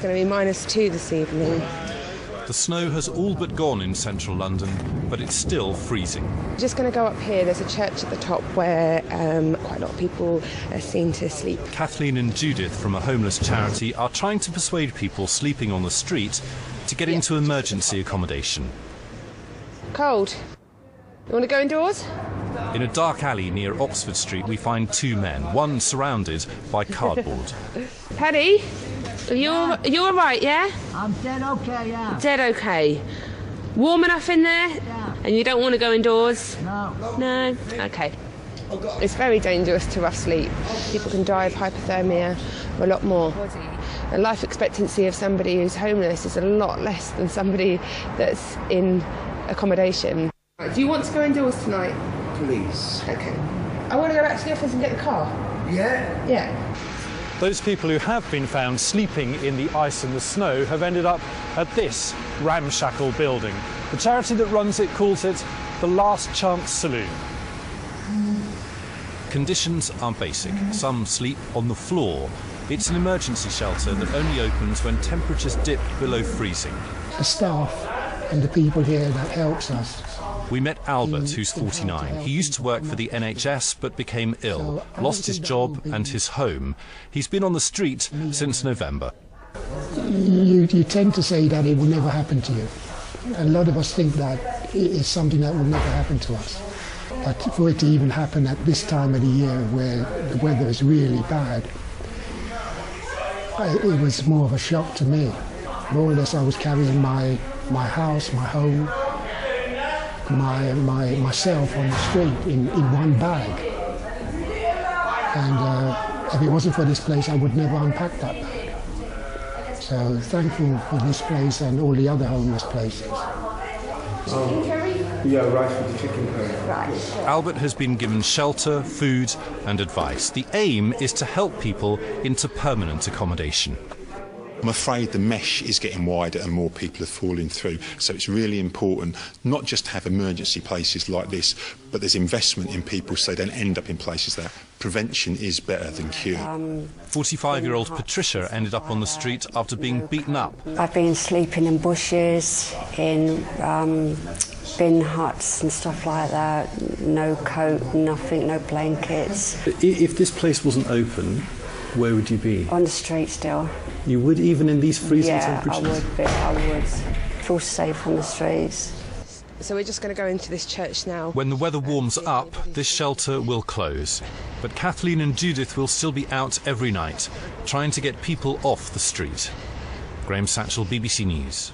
going to be -2 this evening. The snow has all but gone in central London, but it's still freezing. We're just going to go up here. There's a church at the top where quite a lot of people are seen to sleep. Kathleen and Judith from a homeless charity are trying to persuade people sleeping on the street to get into emergency accommodation. Cold. You want to go indoors? In a dark alley near Oxford Street, we find 2 men, one surrounded by cardboard. Paddy, are you all right, yeah? I'm dead okay, yeah. Dead okay. Warm enough in there? Yeah. And you don't want to go indoors? No. No? Okay. It's very dangerous to rough sleep. People can die of hypothermia or a lot more. The life expectancy of somebody who's homeless is a lot less than somebody that's in accommodation. Do you want to go indoors tonight? Please. Okay. I want to go back to the office and get the car. Yeah? Yeah. Those people who have been found sleeping in the ice and the snow have ended up at this ramshackle building. The charity that runs it calls it the Last Chance Saloon. Conditions are basic. Some sleep on the floor. It's an emergency shelter that only opens when temperatures dip below freezing. The staff and the people here that helps us. We met Albert, who's 49. He used to work for the NHS but became ill, lost his job and his home. He's been on the street since November. You tend to say that it will never happen to you. A lot of us think that it's something that will never happen to us. But for it to even happen at this time of the year where the weather is really bad, it was more of a shock to me. More or less I was carrying my house, my home, myself on the street in one bag. And if it wasn't for this place, I would never unpack that bag. So thankful for this place and all the other homeless places. Yeah, right for the chicken curry. Right. Albert has been given shelter, food and advice. The aim is to help people into permanent accommodation. I'm afraid the mesh is getting wider and more people are falling through. So it's really important not just to have emergency places like this, but there's investment in people so they don't end up in places that prevention is better than cure. 45-year-old Patricia ended up on the street after being beaten up. I've been sleeping in bushes, in bin huts and stuff like that. No coat, nothing, no blankets. If this place wasn't open, where would you be? On the street still. You would, even in these freezing temperatures? Yeah, I would be, I would. Feel safe on the streets. So we're just going to go into this church now. When the weather warms up, this shelter will close. But Kathleen and Judith will still be out every night, trying to get people off the street. Graham SATCHELL, BBC News.